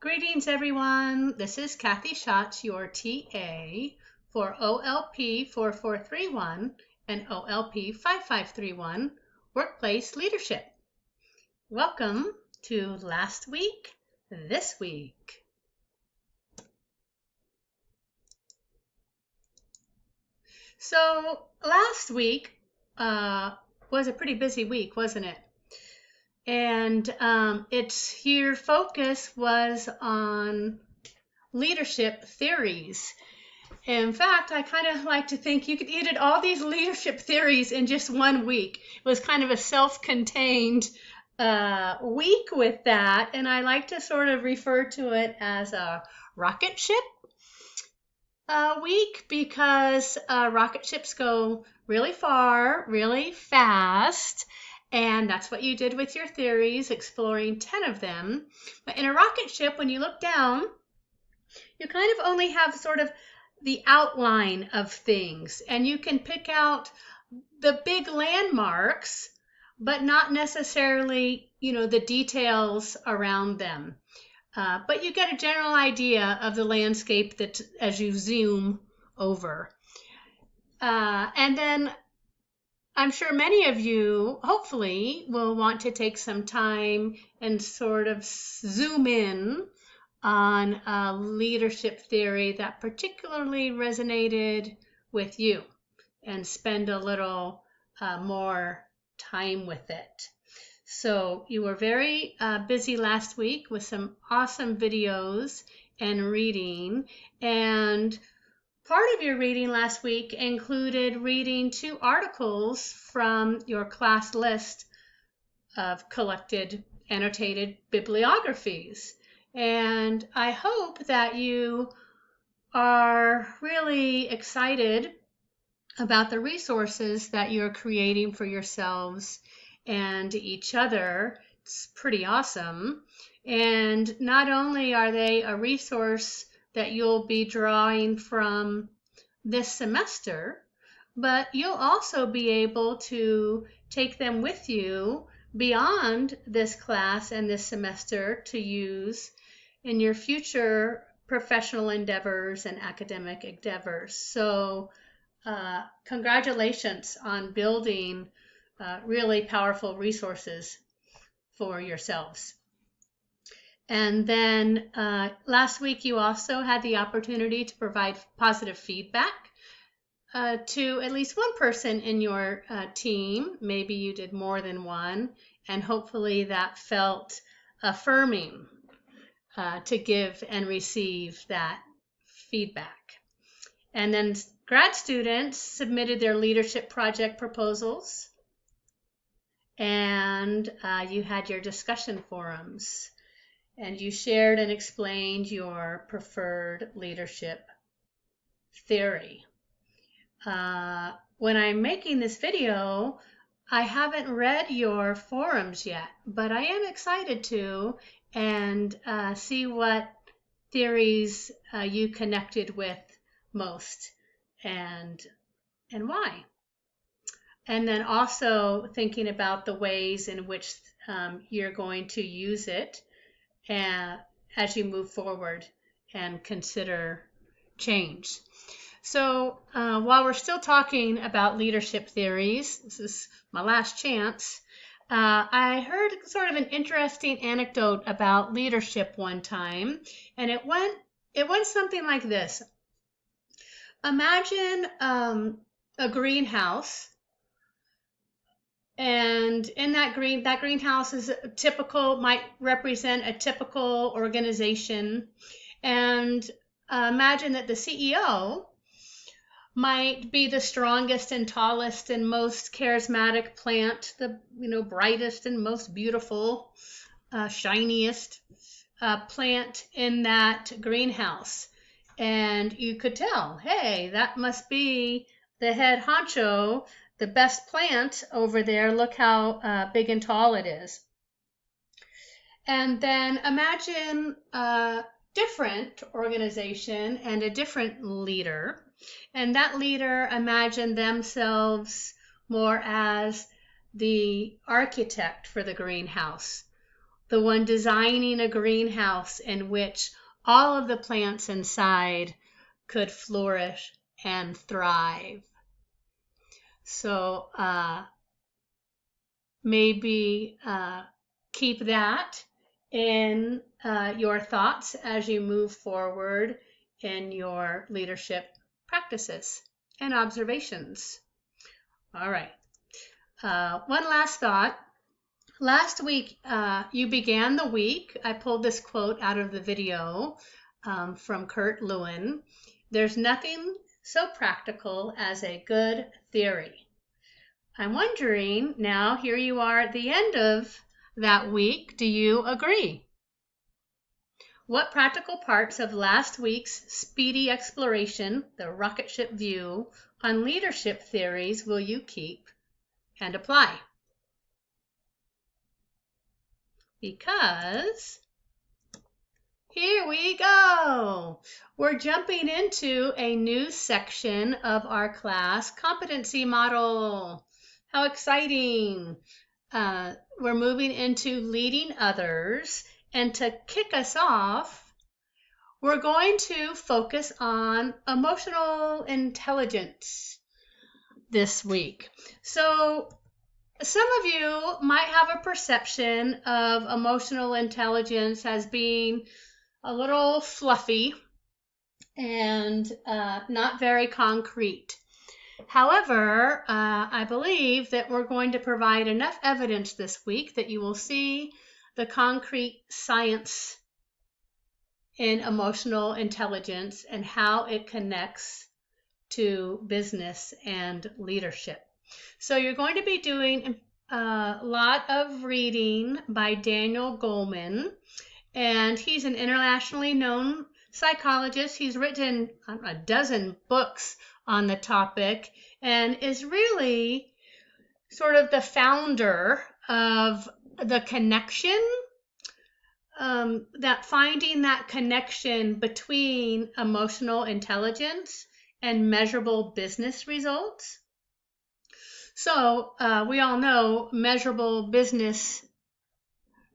Greetings, everyone. This is Kathy Schatz, your TA for OLP 4431 and OLP 5531, Workplace Leadership. Welcome to Last Week, This Week. So last week was a pretty busy week, wasn't it? And your focus was on leadership theories. In fact, I kind of like to think you did all these leadership theories in just 1 week. It was kind of a self-contained week with that, and I like to sort of refer to it as a rocket ship week because rocket ships go really far, really fast, and that's what you did with your theories, exploring 10 of them. But in a rocket ship, when you look down, you kind of only have sort of the outline of things, and you can pick out the big landmarks, but not necessarily, the details around them. But you get a general idea of the landscape that as you zoom over. And then I'm sure many of you, hopefully, will want to take some time and sort of zoom in on a leadership theory that particularly resonated with you and spend a little more time with it. So you were very busy last week with some awesome videos and reading, and part of your reading last week included reading 2 articles from your class list of collected annotated bibliographies. And I hope that you are really excited about the resources that you're creating for yourselves and each other. It's pretty awesome. And not only are they a resource that you'll be drawing from this semester, but you'll also be able to take them with you beyond this class and this semester to use in your future professional endeavors and academic endeavors. So congratulations on building really powerful resources for yourselves. And then last week you also had the opportunity to provide positive feedback to at least one person in your team. Maybe you did more than one, and hopefully that felt affirming to give and receive that feedback. And then grad students submitted their leadership project proposals, and you had your discussion forums, and you shared and explained your preferred leadership theory. When I'm making this video, I haven't read your forums yet, but I am excited to and see what theories you connected with most and why. And then also thinking about the ways in which you're going to use it as you move forward and consider change. So while we're still talking about leadership theories, this is my last chance, I heard sort of an interesting anecdote about leadership one time, and it went something like this. Imagine a greenhouse, and in that greenhouse is might represent a typical organization, and imagine that the CEO might be the strongest and tallest and most charismatic plant, the brightest and most beautiful, shiniest plant in that greenhouse. And you could tell, hey, that must be the head honcho, the best plant over there. Look how big and tall it is. And then imagine a different organization and a different leader. And that leader imagined themselves more as the architect for the greenhouse, the one designing a greenhouse in which all of the plants inside could flourish and thrive. So maybe keep that in your thoughts as you move forward in your leadership practices and observations. All right. One last thought. Last week, you began the week. I pulled this quote out of the video from Kurt Lewin. There's nothing so practical as a good theory. I'm wondering now, here you are at the end of that week, do you agree? What practical parts of last week's speedy exploration, the rocket ship view, on leadership theories will you keep and apply? Because here we go. We're jumping into a new section of our class, competency model. How exciting. We're moving into leading others. And to kick us off, we're going to focus on emotional intelligence this week. So some of you might have a perception of emotional intelligence as being a little fluffy and not very concrete. However, I believe that we're going to provide enough evidence this week that you will see the concrete science in emotional intelligence and how it connects to business and leadership. So you're going to be doing a lot of reading by Daniel Goleman, and he's an internationally known psychologist. He's written a dozen books on the topic and is really sort of the founder of the connection, that finding that connection between emotional intelligence and measurable business results. So we all know measurable business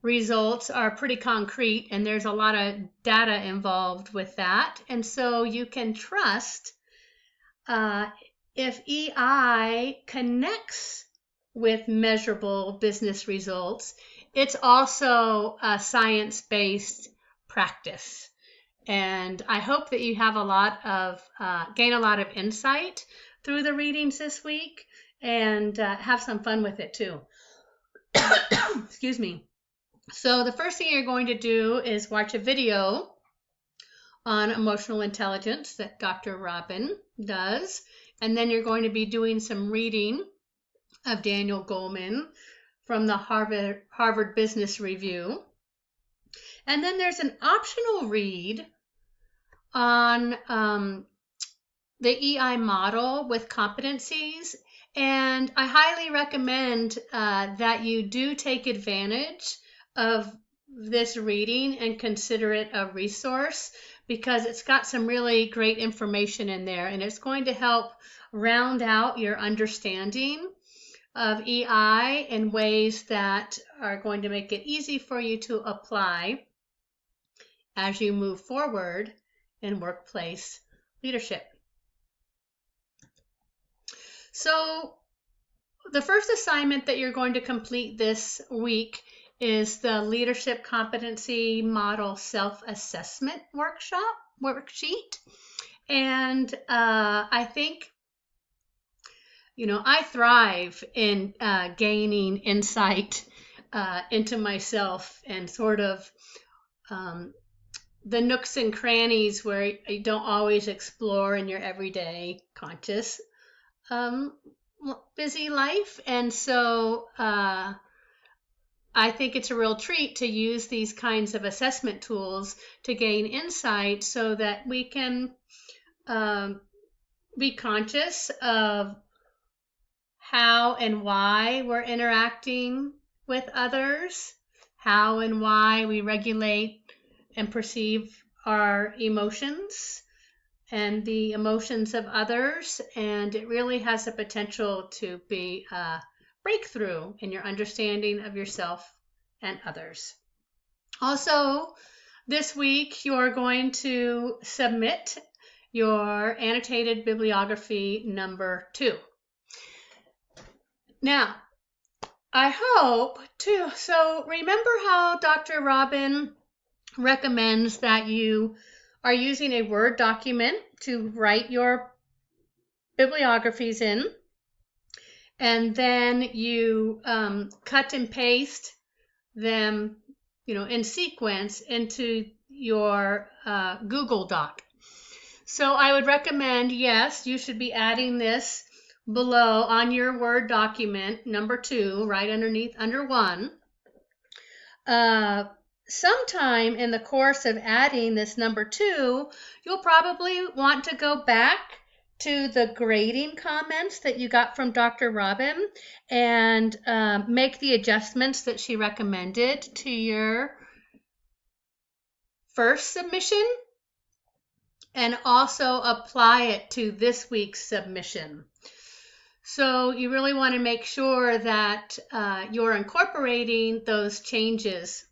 results are pretty concrete, and there's a lot of data involved with that. And so you can trust if EI connects with measurable business results, it's also a science-based practice. And I hope that you have gain a lot of insight through the readings this week and have some fun with it too. Excuse me. So the first thing you're going to do is watch a video on emotional intelligence that Dr. Robin does. And then you're going to be doing some reading of Daniel Goleman from the Harvard Business Review. And then there's an optional read on the EI model with competencies. And I highly recommend that you do take advantage of this reading and consider it a resource, because it's got some really great information in there, and it's going to help round out your understanding of EI in ways that are going to make it easy for you to apply as you move forward in workplace leadership. So the first assignment that you're going to complete this week is the Leadership Competency Model Self-Assessment worksheet. And I think, I thrive in gaining insight into myself and sort of the nooks and crannies where you don't always explore in your everyday conscious busy life. And so I think it's a real treat to use these kinds of assessment tools to gain insight so that we can be conscious of how and why we're interacting with others, how and why we regulate and perceive our emotions and the emotions of others. And it really has the potential to be a breakthrough in your understanding of yourself and others. Also, this week you're going to submit your annotated bibliography number 2. Now, I hope too. So remember how Dr. Robin recommends that you are using a Word document to write your bibliographies in, and then you cut and paste them, in sequence into your Google Doc. So I would recommend, yes, you should be adding this below on your Word document, number 2, right underneath under 1. Sometime in the course of adding this number 2, you'll probably want to go back to the grading comments that you got from Dr. Robin and make the adjustments that she recommended to your first submission, and also apply it to this week's submission. So you really want to make sure that you're incorporating those changes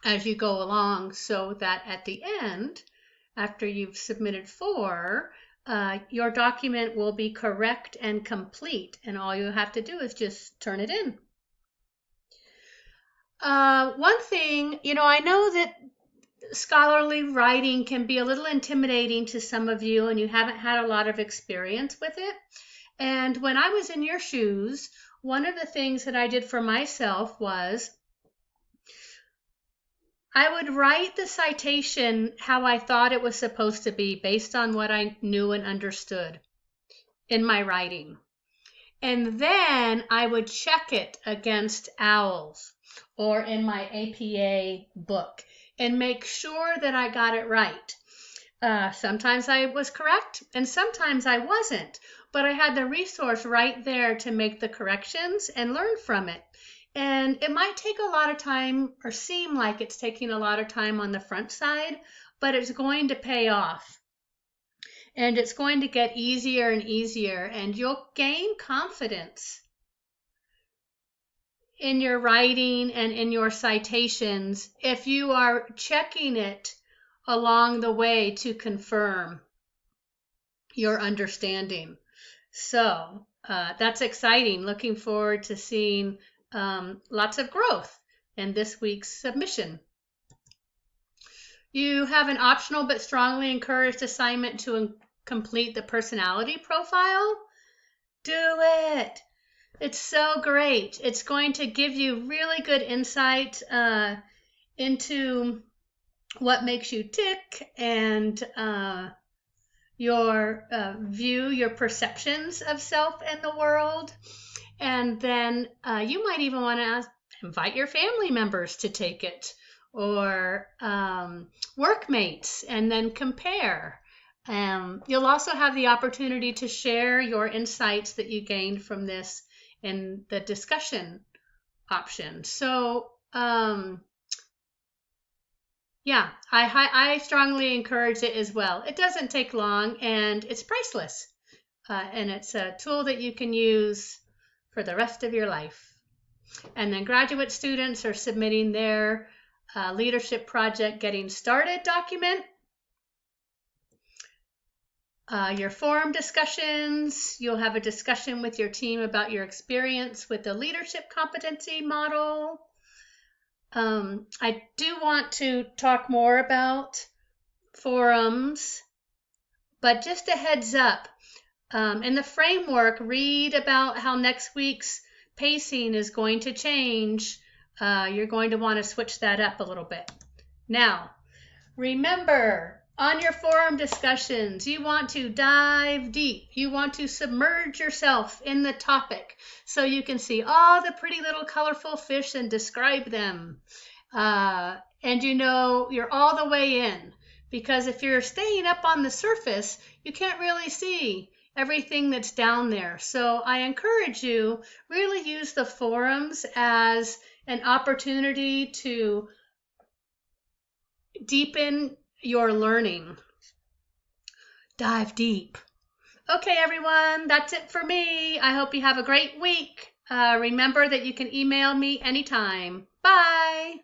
as you go along, so that at the end, after you've submitted 4, your document will be correct and complete, and all you have to do is just turn it in. One thing, I know that scholarly writing can be a little intimidating to some of you, and you haven't had a lot of experience with it. And when I was in your shoes, one of the things that I did for myself was I would write the citation how I thought it was supposed to be based on what I knew and understood in my writing. And then I would check it against OWLS or in my APA book and make sure that I got it right. Sometimes I was correct and sometimes I wasn't, but I had the resource right there to make the corrections and learn from it. And it might take a lot of time or seem like it's taking a lot of time on the front side, but it's going to pay off. And it's going to get easier and easier, and you'll gain confidence in your writing and in your citations if you are checking it along the way to confirm your understanding. So that's exciting. Looking forward to seeing lots of growth in this week's submission. You have an optional but strongly encouraged assignment to complete the personality profile. Do it. It's so great. It's going to give you really good insight into what makes you tick and your view, your perceptions of self and the world. And then you might even want to invite your family members to take it, or workmates, and then compare. You'll also have the opportunity to share your insights that you gained from this in the discussion option. So yeah, I strongly encourage it as well. It doesn't take long and it's priceless. And it's a tool that you can use for the rest of your life. And then graduate students are submitting their leadership project getting started document. Your forum discussions, you'll have a discussion with your team about your experience with the leadership competency model. I do want to talk more about forums, but just a heads up, in the framework, read about how next week's pacing is going to change. You're going to want to switch that up a little bit. Now, remember, on your forum discussions, you want to dive deep. You want to submerge yourself in the topic so you can see all the pretty little colorful fish and describe them. And you're all the way in, because if you're staying up on the surface, you can't really see everything that's down there. So I encourage you, really use the forums as an opportunity to deepen your learning. Dive deep. Okay, everyone, that's it for me. I hope you have a great week. Remember that you can email me anytime. Bye.